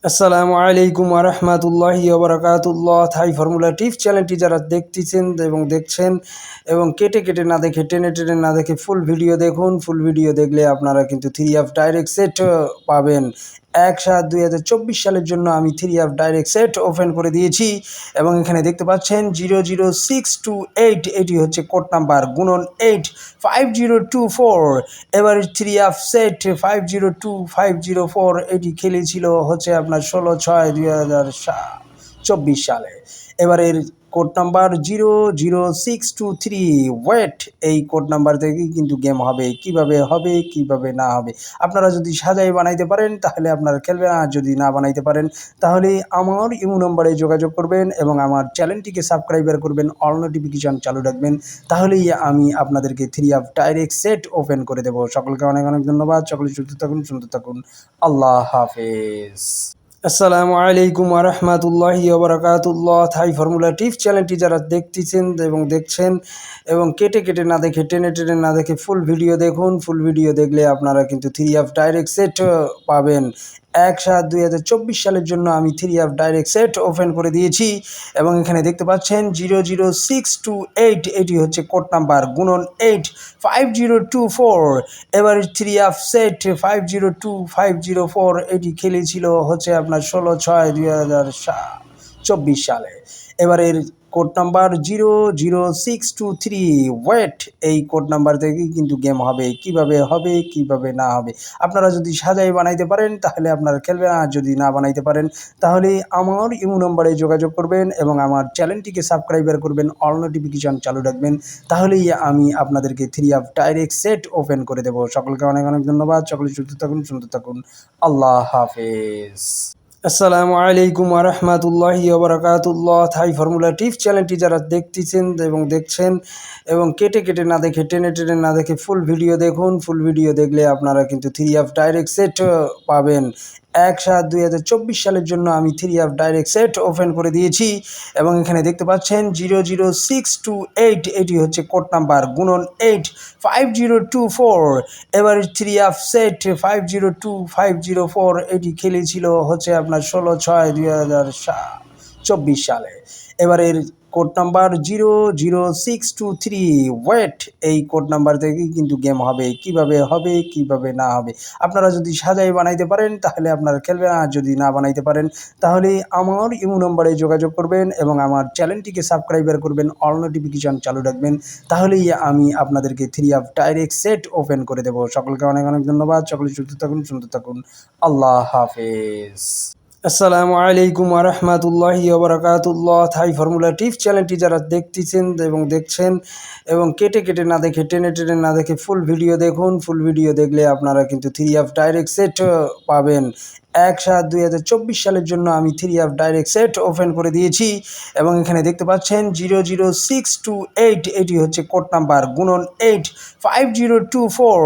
আসসালামু আলাইকুম ওয়া রাহমাতুল্লাহি ওয়া বারাকাতুল্লাহ। থাই ফর্মুলা টিপস চ্যানেলটি যারা দেখতেছেন এবং দেখছেন এবং কেটে কেটে না দেখে টেনে টেনে না দেখে ফুল ভিডিও দেখুন। ফুল ভিডিও দেখলে আপনারা কিন্তু 3 ডাইরেক্ট সেট পাবেন। ১/৭/২০২৪ সালের জন্য আমি 3 ডাইরেক্ট সেট ওপেন করে দিয়েছি এবং এখানে দেখতে পাচ্ছেন 00628 এটি হচ্ছে কোড নাম্বার গুণন 8 5024। এবার 3 সেট 502504 এটি খেলেছিল হচ্ছে আপনার 16/6/2024 সালে। এবারের কোড নাম্বার 00623 ওয়েট, এই কোড নাম্বার থেকেই কিন্তু গেম হবে। কিভাবে হবে কিভাবে না হবে আপনারা যদি সাজাই বানাইতে পারেন তাহলে আপনারা খেলবেন, আর যদি না বানাইতে পারেন তাহলে আমার ইমো নম্বরে যোগাযোগ করবেন এবং আমার চ্যানেলটিকে সাবস্ক্রাইবার করবেন, অল নোটিফিকেশন চালু রাখবেন, তাহলেই আমি আপনাদেরকে 3 ডাইরেক্ট সেট ওপেন করে দেবো। সকলকে অনেক অনেক ধন্যবাদ। সকলে সুস্থ থাকুন, সুন্দর থাকুন। আল্লাহ হাফেজ। আসসালামু আলাইকুম ওয়া রাহমাতুল্লাহি ওয়া বারাকাতুল্লাহ। থাই ফর্মুলা টিপস চ্যানেলটি যারা দেখতেছেন এবং দেখছেন এবং কেটে কেটে না দেখে টেনে টেনে না দেখে ফুল ভিডিও দেখুন। ফুল ভিডিও দেখলে আপনারা কিন্তু 3 ডাইরেক্ট সেট পাবেন। ১/৭/২০২৪ সালের জন্য আমি 3 ডাইরেক্ট সেট ওপেন করে দিয়েছি এবং এখানে দেখতে পাচ্ছেন 00628 এটি হচ্ছে কোড নাম্বার গুণন 8 5024। এবার 3 সেট 502504 এটি খেলেছিল হচ্ছে আপনার 16/6/2024 সালে। এবারের কোড নাম্বার 00623 ওয়েট, এই কোড নাম্বার থেকেই কিন্তু গেম হবে। কিভাবে হবে কিভাবে না হবে আপনারা যদি সাজাই বানাইতে পারেন তাহলে আপনারা খেলবেন, আর যদি না বানাইতে পারেন তাহলে আমার ইমো নম্বরে যোগাযোগ করবেন এবং আমার চ্যানেলটিকে সাবস্ক্রাইবার করবেন, অল নোটিফিকেশন চালু রাখবেন, তাহলেই আমি আপনাদেরকে 3 ডাইরেক্ট সেট ওপেন করে দেবো। সকলকে অনেক অনেক ধন্যবাদ। সকলে সুস্থ থাকুন, সুন্দর থাকুন। আল্লাহ হাফেজ। আসসালামু আলাইকুম ওয়া রাহমাতুল্লাহি ওয়া বারাকাতুল্লাহ। থাই ফর্মুলা টিপস চ্যানেলটি যারা দেখতেছেন এবং দেখছেন এবং কেটে কেটে না দেখে টেনে টেনে না দেখে ফুল ভিডিও দেখুন। ফুল ভিডিও দেখলে আপনারা কিন্তু 3 ডাইরেক্ট সেট পাবেন। ১/৭/২০২৪ সালের জন্য আমি 3 ডাইরেক্ট সেট ওপেন করে দিয়েছি এবং এখানে দেখতে পাচ্ছেন 00628 এটি হচ্ছে কোড নাম্বার গুণন 8 5024। এবার 3 সেট 502504 এটি খেলেছিল হচ্ছে আপনার 16/6/2024 সালে। এবারের কোড নাম্বার 00623 ওয়েট, এই কোড নাম্বার থেকেই কিন্তু গেম হবে। কিভাবে হবে কিভাবে না হবে আপনারা যদি সাজাই বানাইতে পারেন তাহলে আপনারা খেলবেন, আর যদি না বানাইতে পারেন তাহলে আমার ইমো নম্বরে যোগাযোগ করবেন এবং আমার চ্যানেলটিকে সাবস্ক্রাইবার করবেন, অল নোটিফিকেশন চালু রাখবেন, তাহলেই আমি আপনাদেরকে 3 ডাইরেক্ট সেট ওপেন করে দেবো। সকলকে অনেক অনেক ধন্যবাদ। সকলে সুস্থ থাকুন, সুন্দর থাকুন। আল্লাহ হাফেজ। আসসালামু আলাইকুম ওয়া রাহমাতুল্লাহি ওয়া বারাকাতুল্লাহ। থাই ফর্মুলা টিপস চ্যানেলটি যারা দেখতেছেন এবং দেখছেন এবং কেটে কেটে না দেখে টেনে টেনে না দেখে ফুল ভিডিও দেখুন। ফুল ভিডিও দেখলে আপনারা কিন্তু 3 ডাইরেক্ট সেট পাবেন। ১/৭/২০২৪ সালের জন্য আমি 3 ডাইরেক্ট সেট ওপেন করে দিয়েছি এবং এখানে দেখতে পাচ্ছেন 00628 এটি হচ্ছে কোড নাম্বার গুণন 8 5024।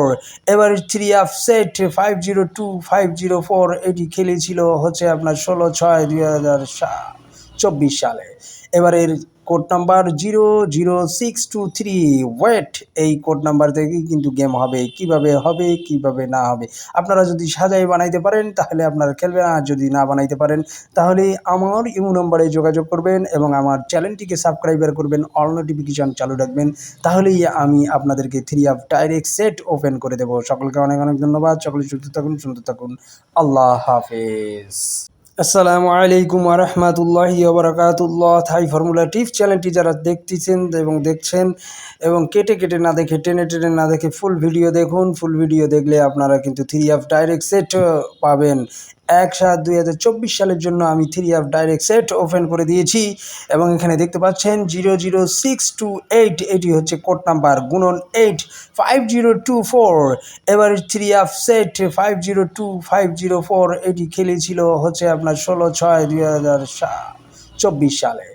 এবার 3 সেট 502504 এটি খেলেছিল হচ্ছে আপনার 16/6/2024 সালে। এবারের কোড নাম্বার 00623 ওয়েট, এই কোড নাম্বার থেকেই কিন্তু গেম হবে। কিভাবে হবে কিভাবে না হবে আপনারা যদি সাজাই বানাইতে পারেন তাহলে আপনারা খেলবেন, আর যদি না বানাইতে পারেন তাহলে আমার ইমো নম্বরে যোগাযোগ করবেন এবং আমার চ্যানেলটিকে সাবস্ক্রাইবার করবেন, অল নোটিফিকেশন চালু রাখবেন, তাহলেই আমি আপনাদেরকে 3 ডাইরেক্ট সেট ওপেন করে দেবো। সকলকে অনেক অনেক ধন্যবাদ। সকলে সুস্থ থাকুন, সুন্দর থাকুন। আল্লাহ হাফেজ। আসসালামু আলাইকুম ওয়া রাহমাতুল্লাহি ওয়া বারাকাতুল্লাহ। থাই ফর্মুলা টিপস চ্যানেলটি যারা দেখতেছেন এবং দেখছেন এবং কেটে কেটে না দেখে টেনে টেনে না দেখে ফুল ভিডিও দেখুন। ফুল ভিডিও দেখলে আপনারা কিন্তু 3 ডাইরেক্ট সেট পাবেন। ১/৭/২০২৪ সালের জন্য আমি 3 ডাইরেক্ট সেট ওপেন করে দিয়েছি এবং এখানে দেখতে পাচ্ছেন 00628 এটি হচ্ছে কোড নাম্বার গুণন 8 5024। এবার 3 সেট 502504 এটি খেলেছিল হচ্ছে আপনার 16/6/2024 সালে।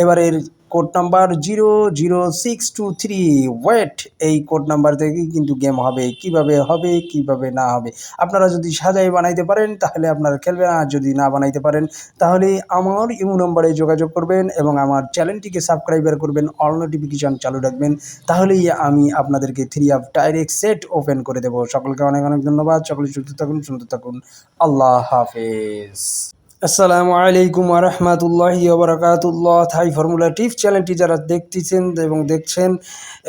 এবারের কোড নাম্বার 00623 ওয়েট, এই কোড নাম্বার থেকেই কিন্তু গেম হবে। কিভাবে হবে কিভাবে না হবে আপনারা যদি সাজাই বানাইতে পারেন তাহলে আপনারা খেলবেন, আর যদি না বানাইতে পারেন তাহলে আমার ইমো নম্বরে যোগাযোগ করবেন এবং আমার চ্যানেলটিকে সাবস্ক্রাইবার করবেন, অল নোটিফিকেশন চালু রাখবেন, তাহলেই আমি আপনাদেরকে 3 ডাইরেক্ট সেট ওপেন করে দেবো। সকলকে অনেক অনেক ধন্যবাদ। সকলে সুস্থ থাকুন, সুন্দর থাকুন। আল্লাহ হাফেজ। আসসালামু আলাইকুম ওয়া রাহমাতুল্লাহি ওয়া বারাকাতুল্লাহ। থাই ফর্মুলা টিপস চ্যানেলটি যারা দেখতেছেন এবং দেখছেন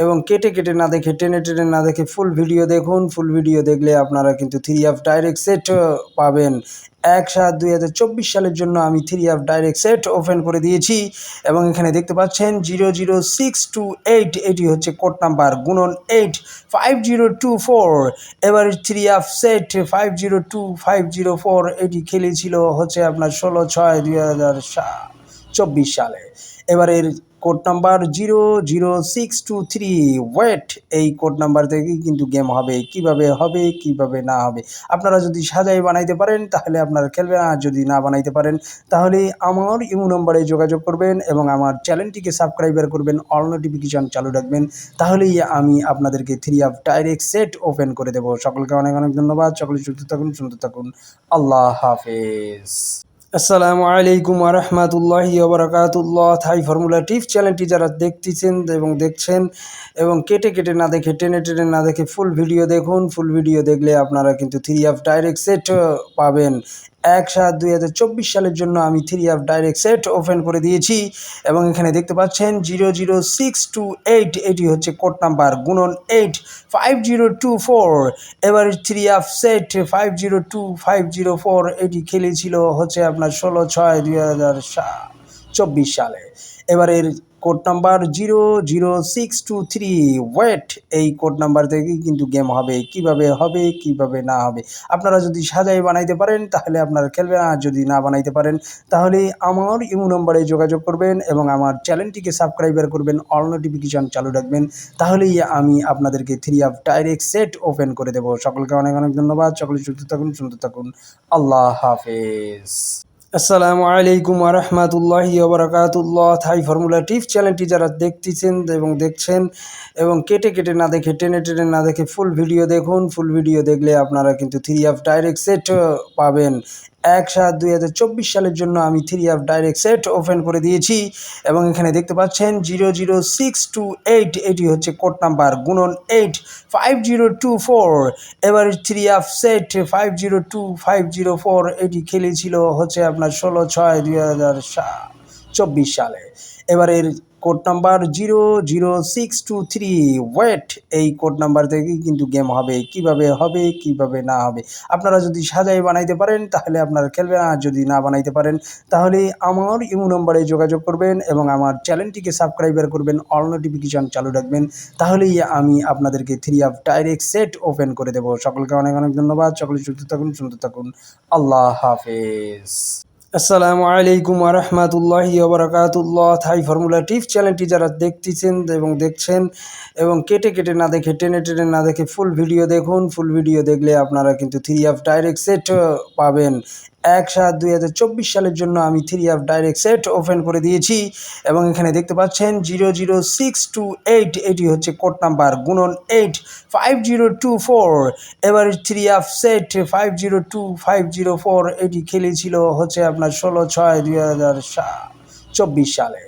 এবং কেটে কেটে না দেখে টেনে টেনে না দেখে ফুল ভিডিও দেখুন। ফুল ভিডিও দেখলে আপনারা কিন্তু 3 অফ ডাইরেক্ট সেট পাবেন। ১/৭/২০২৪ সালের জন্য আমি 3 অফ ডাইরেক্ট সেট ওপেন করে দিয়েছি এবং এখানে দেখতে পাচ্ছেন 00628 এটি হচ্ছে কোড নাম্বার গুণন 8 5024। এবার 3 অফ সেট 502504 এটি খেলেছিল হচ্ছে আপনার 16/6/2024 সালে। এবারের কোড নাম্বার 00623 ওয়েট এই কোড নাম্বার থেকেই কিন্তু গেম হবে। কিভাবে হবে কিভাবে না হবে আপনারা যদি সাজাই বানাইতে পারেন তাহলে আপনারা খেলবেন, আর যদি না বানাইতে পারেন তাহলে আমার ইমো নম্বরে যোগাযোগ করবেন এবং আমার চ্যানেলটিকে সাবস্ক্রাইবার করবেন, অল নোটিফিকেশন চালু রাখবেন, তাহলেই আমি আপনাদেরকে 3 অফ ডাইরেক্ট সেট ওপেন করে দেবো। সকলকে অনেক অনেক ধন্যবাদ। সকলে সুস্থ থাকুন, সুন্দর থাকুন। আল্লাহ হাফেজ। আসসালামু আলাইকুম ওয়া রাহমাতুল্লাহি ওয়া বারাকাতুল্লাহ। থাই ফর্মুলা টিপস চ্যানেলটি যারা দেখতেছেন এবং দেখছেন এবং কেটে কেটে না দেখে টেনে টেনে না দেখে ফুল ভিডিও দেখুন। ফুল ভিডিও দেখলে আপনারা কিন্তু 3 অফ ডাইরেক্ট সেট পাবেন। ১/৭/২০২৪ সালের জন্য আমি 3 অফ ডাইরেক্ট সেট ওপেন করে দিয়েছি এবং এখানে দেখতে পাচ্ছেন 00628 এটি হচ্ছে কোড নাম্বার গুণন 8 5024। এবার 3 অফ সেট 502504 এটি খেলেছিল হচ্ছে আপনার 16/6/2024 সালে। এবারের কোড নাম্বার 00623 ওয়েট এই কোড নাম্বার থেকেই কিন্তু গেম হবে। কিভাবে হবে কিভাবে না হবে আপনারা যদি সাজাই বানাইতে পারেন তাহলে আপনারা খেলবেন, আর যদি না বানাইতে পারেন তাহলে আমার ইমো নম্বরে যোগাযোগ করবেন এবং আমার চ্যানেলটিকে সাবস্ক্রাইবার করবেন, অল নোটিফিকেশন চালু রাখবেন, তাহলেই আমি আপনাদেরকে 3 অফ ডাইরেক্ট সেট ওপেন করে দেবো। সকলকে অনেক অনেক ধন্যবাদ। সকলে সুস্থ থাকুন, সুন্দর থাকুন। আল্লাহ হাফেজ। আসসালামু আলাইকুম ওয়া রাহমাতুল্লাহি ওয়া বারাকাতুল্লাহ। থাই ফর্মুলা টিপস চ্যানেলটি যারা দেখতেছেন এবং দেখছেন এবং কেটে কেটে না দেখে টেনে টেনে না দেখে ফুল ভিডিও দেখুন। ফুল ভিডিও দেখলে আপনারা কিন্তু 3 অফ ডাইরেক্ট সেট পাবেন। ১/৭/২০২৪ সালের জন্য আমি 3 অফ ডাইরেক্ট সেট ওপেন করে দিয়েছি এবং এখানে দেখতে পাচ্ছেন 00628 এটি হচ্ছে কোড নাম্বার গুণন 8 5024। এবার 3 অফ সেট 502504 এটি খেলেছিল হচ্ছে আপনার 16/6/2024 সালে। এবারের কোড নাম্বার 00623 ওয়েট এই কোড নাম্বার থেকেই কিন্তু গেম হবে। কিভাবে হবে কিভাবে না হবে আপনারা যদি সাজাই বানাইতে পারেন তাহলে আপনারা খেলবেন, আর যদি না বানাইতে পারেন তাহলে আমার ইমো নম্বরে যোগাযোগ করবেন এবং আমার চ্যানেলটিকে সাবস্ক্রাইবার করবেন, অল নোটিফিকেশন চালু রাখবেন, তাহলেই আমি আপনাদেরকে 3 অফ ডাইরেক্ট সেট ওপেন করে দেবো। সকলকে অনেক অনেক ধন্যবাদ। সকলে সুস্থ থাকুন, সুন্দর থাকুন। আল্লাহ হাফেজ। আসসালামু আলাইকুম ওয়া রাহমাতুল্লাহি ওয়া বারাকাতুল্লাহ। থাই ফর্মুলা টিপস চ্যানেলটি যারা দেখতেছেন এবং দেখছেন এবং কেটে কেটে না দেখে টেনে টেনে না দেখে ফুল ভিডিও দেখুন। ফুল ভিডিও দেখলে আপনারা কিন্তু 3 অফ ডাইরেক্ট সেট পাবেন। ১/৭/২০২৪ সালের জন্য আমি 3 অফ ডাইরেক্ট সেট ওপেন করে দিয়েছি এবং এখানে দেখতে পাচ্ছেন 00628 এটি হচ্ছে কোড নাম্বার গুণন 8 5024। এবার 3 অফ সেট 502504 এটি খেলেছিল হচ্ছে আপনার 16/6/2024 সালে।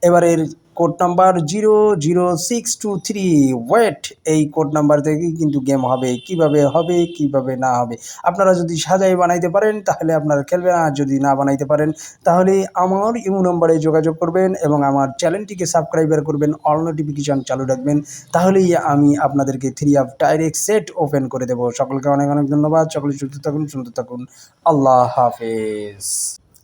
এবারের কোড নাম্বার 00623 ওয়েট এই কোড নাম্বার থেকেই কিন্তু গেম হবে। কিভাবে হবে কিভাবে না হবে আপনারা যদি সাজাই বানাইতে পারেন তাহলে আপনারা খেলবেন, আর যদি না বানাইতে পারেন তাহলে আমার ইমো নম্বরে যোগাযোগ করবেন এবং আমার চ্যানেলটিকে সাবস্ক্রাইবার করবেন, অল নোটিফিকেশন চালু রাখবেন, তাহলেই আমি আপনাদেরকে 3 অফ ডাইরেক্ট সেট ওপেন করে দেবো। সকলকে অনেক অনেক ধন্যবাদ। সকলে সুস্থ থাকুন, সুন্দর থাকুন। আল্লাহ হাফেজ।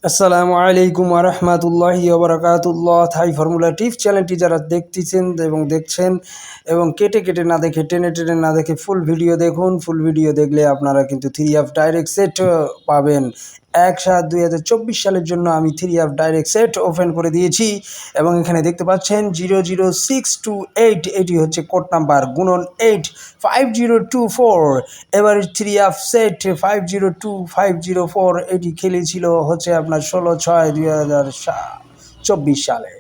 আসসালামু আলাইকুম ওয়া রাহমাতুল্লাহি ওয়া বারাকাতুল্লাহ। থাই ফর্মুলা টিপস চ্যানেলটি যারা দেখতেছেন এবং দেখছেন এবং কেটে কেটে না দেখে টেনে টেনে না দেখে ফুল ভিডিও দেখুন। ফুল ভিডিও দেখলে আপনারা কিন্তু 3 অফ ডাইরেক্ট সেট পাবেন। ১/৭/২০২৪ সালের জন্য আমি 3 অফ ডাইরেক্ট সেট ওপেন করে দিয়েছি এবং এখানে দেখতে পাচ্ছেন 00628 এটি হচ্ছে কোড নাম্বার গুণন 8 5024। এবার 3 অফ সেট 502504 এটি খেলেছিল হচ্ছে আপনার 16/6/2024 সালে।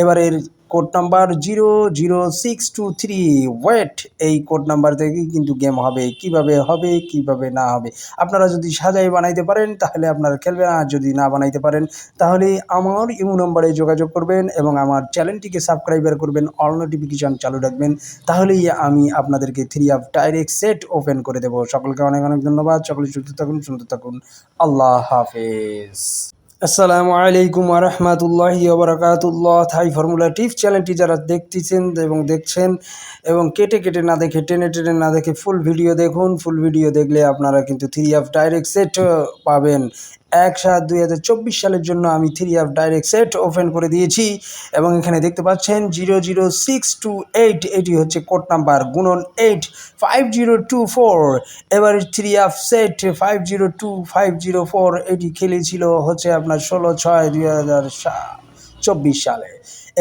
এবারের কোড নাম্বার 00623 ওয়েট এই কোড নাম্বার থেকেই কিন্তু গেম হবে। কিভাবে হবে কিভাবে না হবে আপনারা যদি সাজাই বানাইতে পারেন তাহলে আপনারা খেলবেন, আর যদি না বানাইতে পারেন তাহলে আমার ইমো নম্বরে যোগাযোগ করবেন এবং আমার চ্যানেলটিকে সাবস্ক্রাইবার করবেন, অল নোটিফিকেশন চালু রাখবেন, তাহলেই আমি আপনাদেরকে 3 অফ ডাইরেক্ট সেট ওপেন করে দেবো। সকলকে অনেক অনেক ধন্যবাদ। সকলে সুস্থ থাকুন, সুন্দর থাকুন। আল্লাহ হাফেজ। আসসালামু আলাইকুম ওয়া রাহমাতুল্লাহি ওয়া বারাকাতুল্লাহ। থাই ফর্মুলা টিপস চ্যানেলটি যারা দেখতেছেন এবং দেখছেন এবং কেটে কেটে না দেখে টেনে টেনে না দেখে ফুল ভিডিও দেখুন। ফুল ভিডিও দেখলে আপনারা কিন্তু 3 অফ ডাইরেক্ট সেট পাবেন। 1/7/2024 সালের জন্য আমি 3 অফ ডাইরেক্ট সেট ওপেন করে দিয়েছি এবং এখানে দেখতে পাচ্ছেন 00628, এটি হচ্ছে কোড নাম্বার গুণন 8 5024। এবার 3 অফ সেট 502504 এটি খেলেছিল হচ্ছে আপনার 16/6/2024 সালে।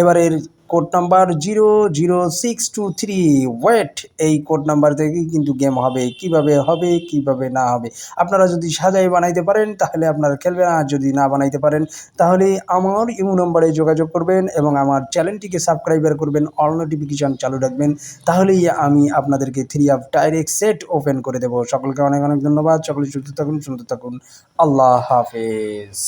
এবারের কোড নাম্বার 00623 ওয়েট, এই কোড নাম্বার থেকেই কিন্তু গেম হবে। কিভাবে হবে কিভাবে না হবে আপনারা যদি সাজাই বানাইতে পারেন তাহলে আপনারা খেলবেন, আর যদি না বানাইতে পারেন তাহলে আমার ইমো নম্বরে যোগাযোগ করবেন এবং আমার চ্যানেলটিকে সাবস্ক্রাইবার করবেন, অল নোটিফিকেশন চালু রাখবেন, তাহলেই আমি আপনাদেরকে 3 অফ ডাইরেক্ট সেট ওপেন করে দেবো। সকলকে অনেক অনেক ধন্যবাদ। সকলে সুস্থ থাকুন, সুন্দর থাকুন। আল্লাহ হাফেজ।